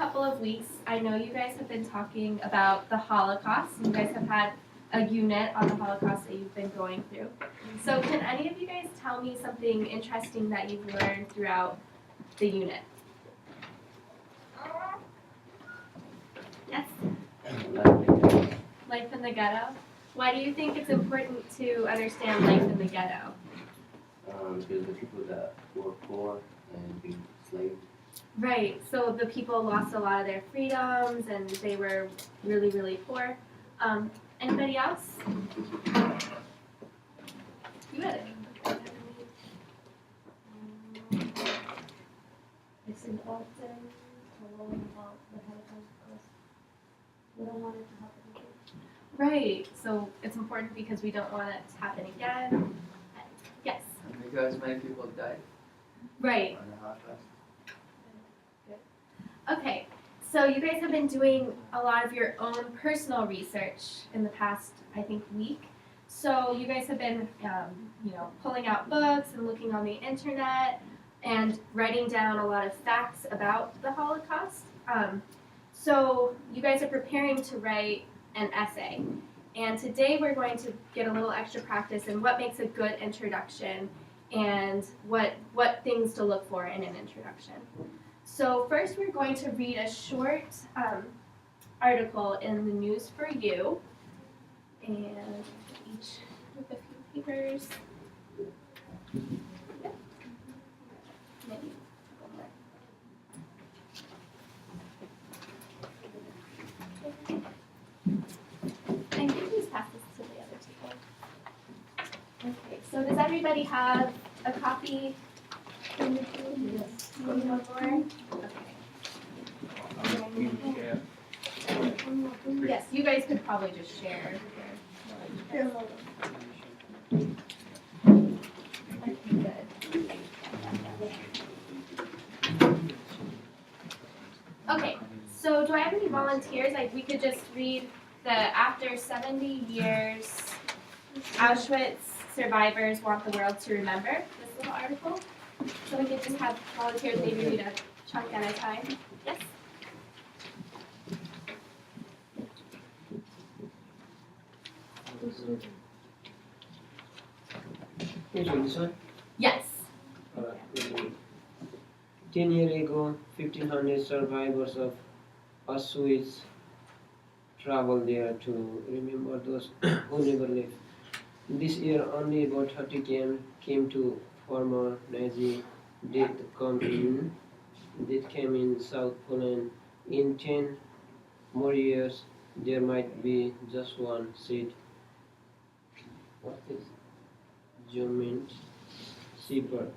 couple of weeks, I know you guys have been talking about the Holocaust. You guys have had a unit on the Holocaust that you've been going through. So can any of you guys tell me something interesting that you've learned throughout the unit? Yes? Life in the ghetto. Why do you think it's important to understand life in the ghetto? Because the people that were poor and being slaves. Right, so the people lost a lot of their freedoms and they were really, really poor. Anybody else? You had it. It's important to learn about the Holocaust because we don't want it to happen again. Right, so it's important because we don't want it to happen again. Yes. Because many people died Right. on the Holocaust. Okay, so you guys have been doing a lot of your own personal research in the past, I think, week. So you guys have been, pulling out books and looking on the internet and writing down a lot of facts about the Holocaust. So you guys are preparing to write an essay. And today we're going to get a little extra practice in what makes a good introduction and what things to look for in an introduction. So first we're going to read a short article in the News for You, and each with a few papers. Yep. Maybe a couple more. And can you please pass this to the other table? Okay, so does everybody have a copy? Yes. Maybe one more? Okay. Yes, you guys could probably just share. Okay, good. Okay, so do I have any volunteers? We could just read the after 70 years, Auschwitz survivors want the world to remember, this little article. So we could just have volunteers maybe read a chunk at a time. Yes? This one? Yes. 10 years ago, 1,500 survivors of Auschwitz traveled there to remember those who never lived. This year, only about 30 came to former Nazi death came in South Poland. In 10 more years, there might be just one seat. What is German Shepherd?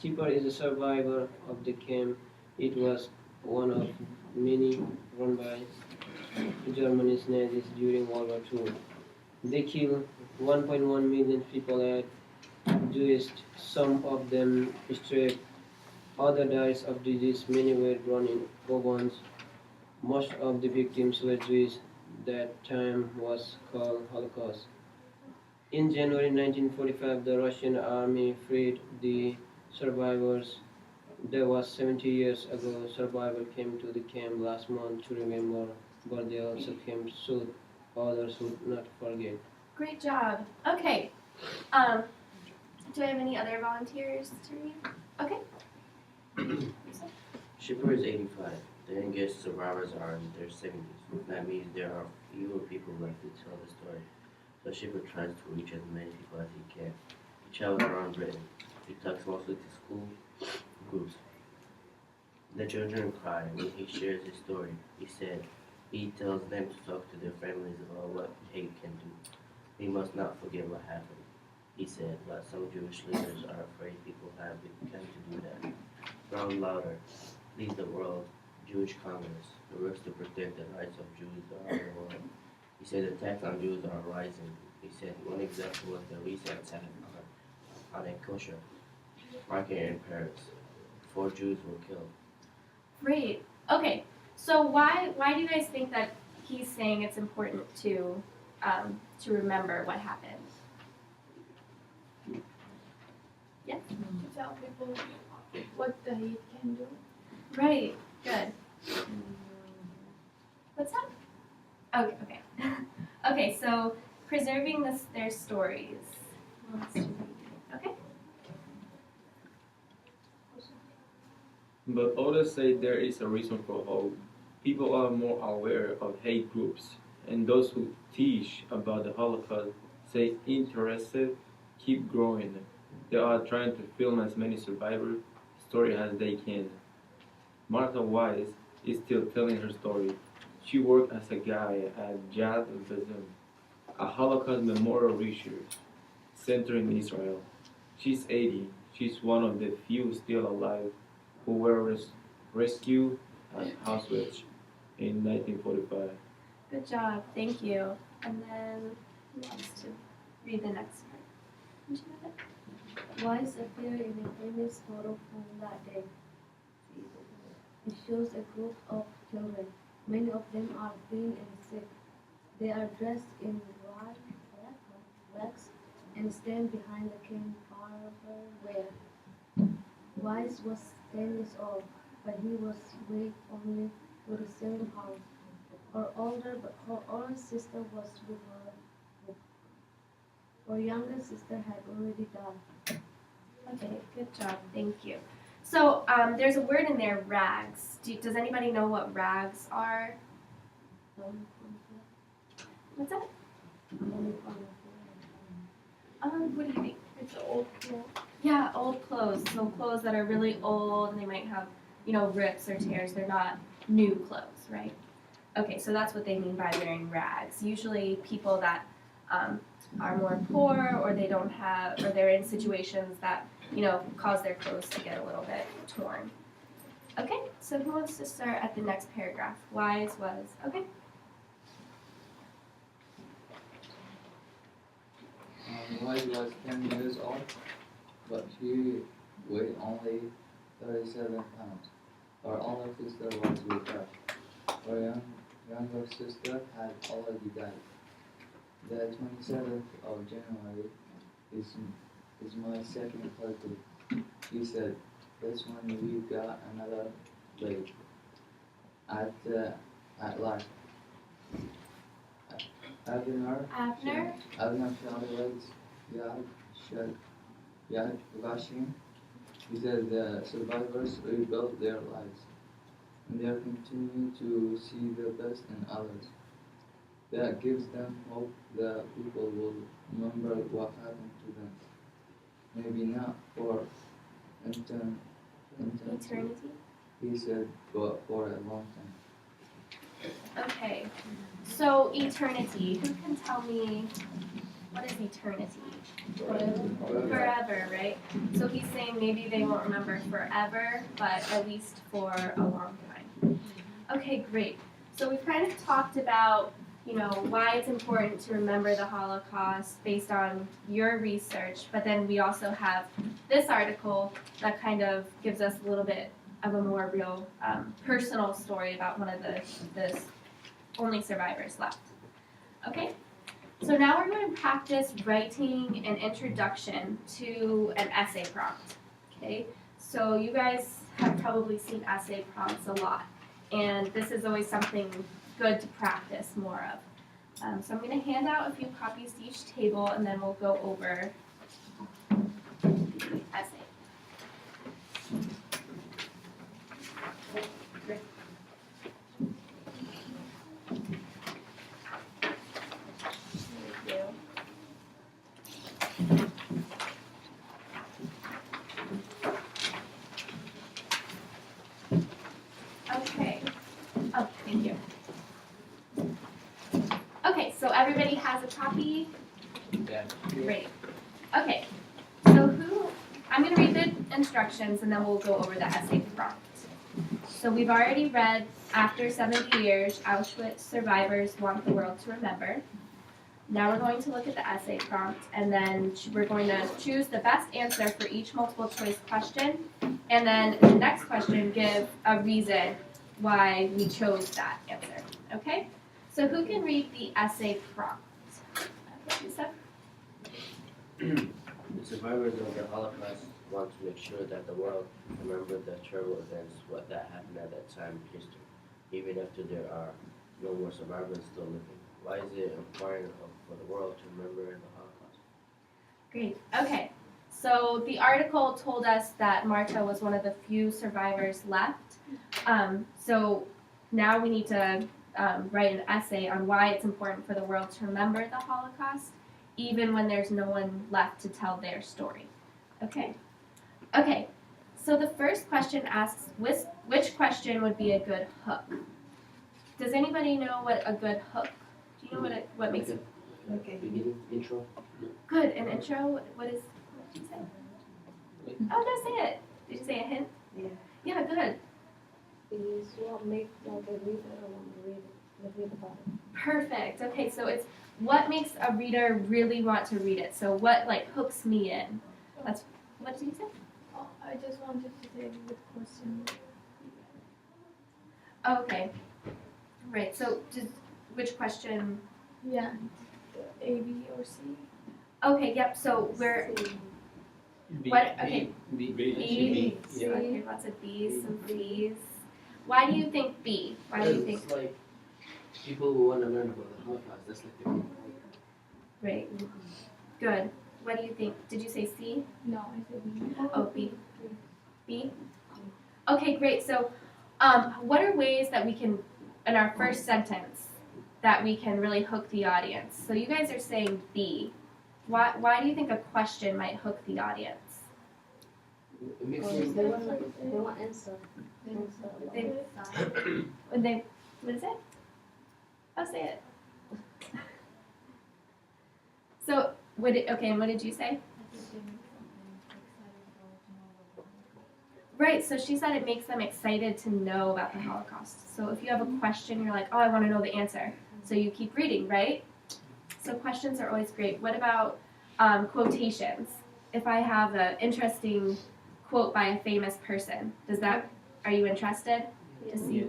Shepherd is a survivor of the camp. It was one of many run by Germany's Nazis during World War II. They killed 1.1 million people at Jewish, some of them straight, others died of disease, many were born in wagons. Most of the victims were Jewish. That time was called Holocaust. In January 1945, the Russian army freed the survivors. That was 70 years ago. Survivors came to the camp last month to remember, but they also came so others would not forget. Great job. Okay. Do I have any other volunteers to read? Okay. Shipper is 85. The youngest survivors are in their 70s. That means there are fewer people left to tell the story. So Shipper tries to reach as many people as he can. He travels around Britain. He talks mostly to school groups. The children cry when he shares his story. He said he tells them to talk to their families about what hate can do. We must not forget what happened. He said, but some Jewish leaders are afraid people have begun to do that. Ground louder. Lead the world. Jewish Congress. It works to protect the rights of Jews around the world. He said attacks on Jews are rising. He said one example was the recent attack on a kosher market in Paris. 4 Jews were killed. Great. Okay. So why do you guys think that he's saying it's important to remember what happened? Yes. To tell people what the hate can do. Right. Good. Okay, okay. Okay, so preserving their stories. Who wants to read? Okay. But others say there is a reason for hope. People are more aware of hate groups, and those who teach about the Holocaust say interested keep growing. They are trying to film as many survivor stories as they can. Martha Wise is still telling her story. She worked as a guide at Yad Vashem, a Holocaust memorial research center in Israel. She's 80. She's one of the few still alive who were rescued at Auschwitz in 1945. Good job. Thank you. And then who wants to read the next part? Would you have it? Wise appear in a famous photo from that day. It shows a group of children. Many of them are thin and sick. They are dressed in white rags and stand behind the campfire where Wise was 10 years old, but he was weak only to the same house. Her older sister was with her. Her younger sister had already died. Okay, good job. Thank you. So there's a word in there, rags. Does anybody know what rags are? What's that? What do you think? It's an old cloth. Yeah, old clothes. So clothes that are really old and they might have, rips or tears. They're not new clothes, right? Okay, so that's what they mean by wearing rags. Usually people that are more poor or they don't have, or they're in situations that, cause their clothes to get a little bit torn. Okay, so who wants to start at the next paragraph? Wise was, okay. Wise was 10 years old, but she weighed only 37 pounds. Her older sister was with her. Her younger sister had already died. The 27th of January is my second birthday. She said, that's when we got another baby. At last. Abner? Shalaway's Yad Vashem. He said the survivors rebuilt their lives, and they are continuing to see the best in others. That gives them hope that people will remember what happened to them. Maybe not for eternity, Eternity? he said, but for a long time. Okay, so eternity. Who can tell me what is eternity? Forever, right? So he's saying maybe they won't remember forever, but at least for a long time. Okay, great. So we've kind of talked about, why it's important to remember the Holocaust based on your research, but then we also have this article that kind of gives us a little bit of a more real personal story about one of the only survivors left. Okay, so now we're going to practice writing an introduction to an essay prompt. Okay, so you guys have probably seen essay prompts a lot, and this is always something good to practice more of. So I'm going to hand out a few copies to each table, and then we'll go over the essay. Okay. Oh, thank you. Okay, so everybody has a copy? Yeah. Great. Okay, so I'm going to read the instructions and then we'll go over the essay prompt. So we've already read, after 70 years, Auschwitz survivors want the world to remember. Now we're going to look at the essay prompt, and then we're going to choose the best answer for each multiple choice question, and then the next question give a reason why we chose that answer, okay? So who can read the essay prompt? Yusuf? The survivors of the Holocaust want to make sure that the world remembers the terrible events that happened at that time in history, even after there are no more survivors still living. Why is it important for the world to remember the Holocaust? Great. Okay. So the article told us that Marta was one of the few survivors left. So now we need to write an essay on why it's important for the world to remember the Holocaust, even when there's no one left to tell their story. Okay? Okay. So the first question asks, which question would be a good hook? Does anybody know what a good hook? Do you know what makes it? Okay. Beginning, intro. Good. An intro. What did you say? Oh no, say it. Did you say a hint? Yeah. Yeah. Good. Is what makes like a reader want to read about it. Perfect. Okay. So it's what makes a reader really want to read it. So what like hooks me in? That's what did you say? Oh, I just wanted to say the question. Okay. Right. So which question? Yeah, A, B, or C. Okay. Yep. So we're B, What- okay. B, B. B. Yeah. Okay. Lots of B's, some B's. Why do you think B? Why do you think? It's like people who want to learn about the Holocaust. That's like the main point. Right. Good. What do you think? Did you say C? No, I said B. Oh, B. B? Okay, great. So, what are ways that we can, in our first sentence, that we can really hook the audience? So you guys are saying B. Why do you think a question might hook the audience? It makes Or you. they want answer. They- Answer. When they, what is it? I'll say it. So, okay, and what did you say? Right, so she said it makes them excited to know about the Holocaust. So if you have a question, you're like, oh, I want to know the answer. So you keep reading, right? So questions are always great. What about quotations? If I have an interesting quote by a famous person, are you interested to see?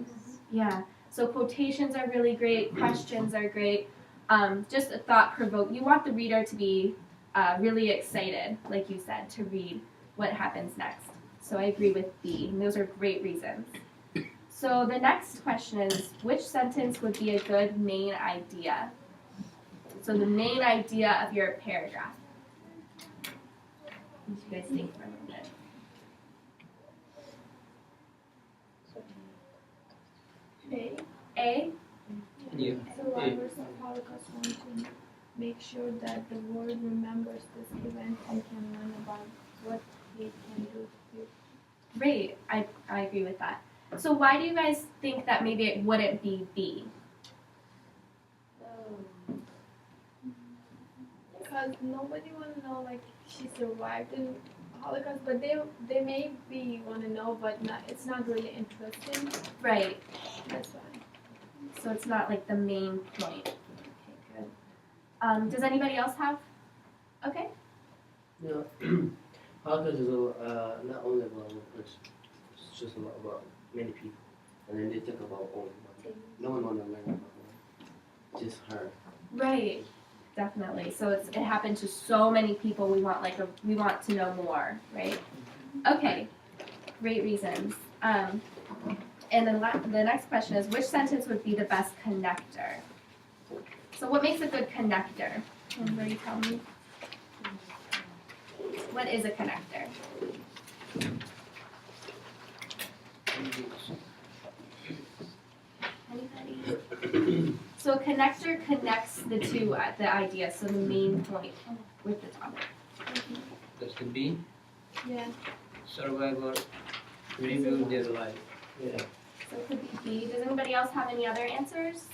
Yeah. So quotations are really great. Questions are great. Just a thought provoke. You want the reader to be really excited, like you said, to read what happens next. So I agree with B, and those are great reasons. So the next question is, which sentence would be a good main idea? So the main idea of your paragraph. What do you guys think for a little bit? A. A? Yeah. Survivors of Holocaust want to make sure that the world remembers this event and can learn about what it can do to you. Great, I agree with that. So why do you guys think that maybe it wouldn't be B? Because nobody want to know like she survived in Holocaust, but they maybe want to know, but it's not really interesting. Right, That's why. so it's not like the main point. Okay, good. Does anybody else have? Okay. You know, Holocaust is not only about one person. It's just about many people. And then they talk about only one. No one want to learn about one. Just her. Right, definitely. So it happened to so many people. We want to know more, right? Okay, great reasons. And then the next question is, which sentence would be the best connector? So what makes a good connector? Can anybody tell me? What is a connector? Anybody? So a connector connects the two, the idea, so the main point with the topic. That's the B. Yeah. Survivor rebuild their life. Yeah. So it could be B. Does anybody else have any other answers?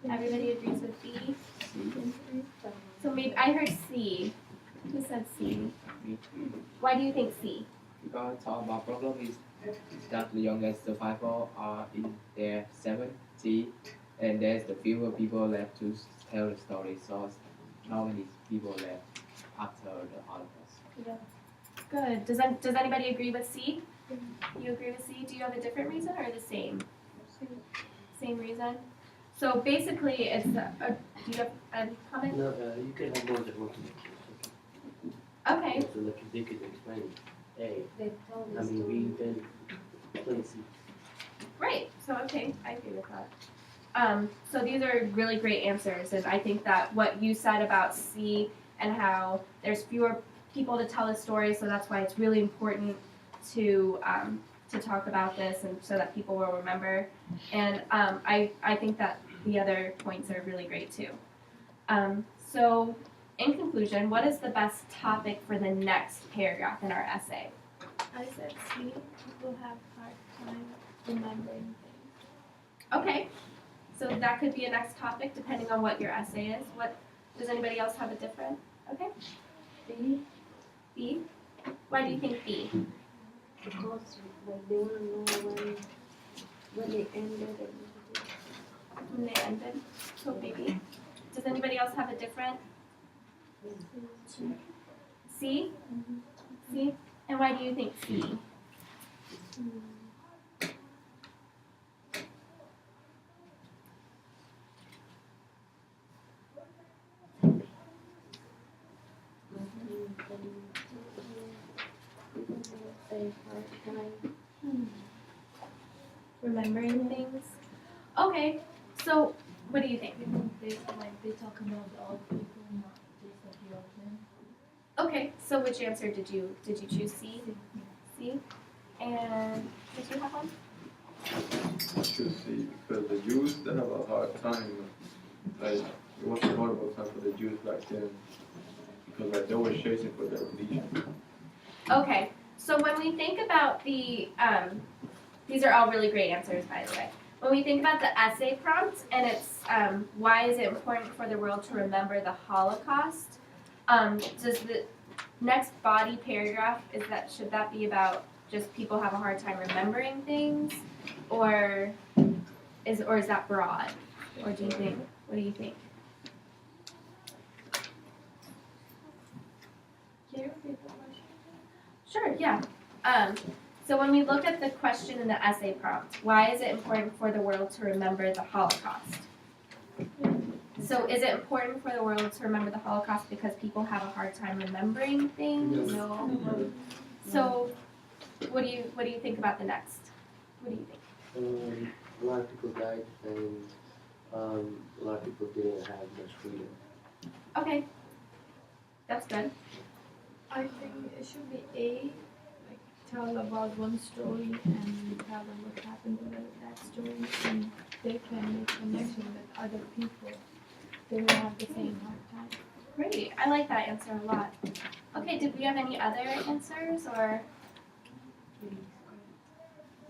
Everybody agrees with B? So maybe, I heard C. Who said C? Why do you think C? Because our problem is that the youngest survivors are in their 70s and there's the fewer people left to tell the story. So how many people left after the Holocaust? Good. Does anybody agree with C? You agree with C? Do you have a different reason or the same? Same reason? So basically it's do you have a comment? No, you can have more than one connection. Okay. So like they could explain A. They told I us mean, to we then play C. Great. So okay, I agree with that. So these are really great answers, and I think that what you said about C and how there's fewer people to tell a story, so that's why it's really important to talk about this and so that people will remember. And I think that the other points are really great too. So in conclusion, what is the best topic for the next paragraph in our essay? I said C, people have hard time remembering things. Okay, so that could be a next topic depending on what your essay is. What does anybody else have a different? Okay, B, B. Why do you think B? because like they wanna know when they ended and When they ended. So maybe. Does anybody else have a different? C? C? And why do you think C? a hard time. Remembering things? Okay, so what do you think? They talk about all people, not just a few of them. Okay, so which answer did you choose C? C? And did you have one? I should see because the Jews they have a hard time. Like it was a horrible time for the Jews back then because like they were chasing for their religion. Okay, so when we think about the, these are all really great answers, by the way. When we think about the essay prompt and it's why is it important for the world to remember the Holocaust? Does the next body paragraph should that be about just people have a hard time remembering things, or is that broad, or do you think? What do you think? Can you repeat the question? Sure, yeah. So when we look at the question in the essay prompt, why is it important for the world to remember the Holocaust? So is it important for the world to remember the Holocaust because people have a hard time remembering things? No. So what do you think about the next? What do you think? A lot of people died, and a lot of people didn't have much freedom. Okay. That's good. I think it should be A, like tell about one story and tell them what happened to that story, and they can make connection with other people. They will have the same hard time. Great. I like that answer a lot. Okay, did we have any other answers or?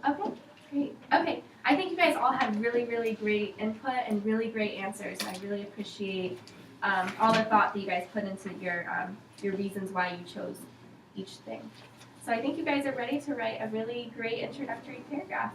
Okay, great. Okay, I think you guys all had really, really great input and really great answers, and I really appreciate all the thought that you guys put into your reasons why you chose each thing. So I think you guys are ready to write a really great introductory paragraph.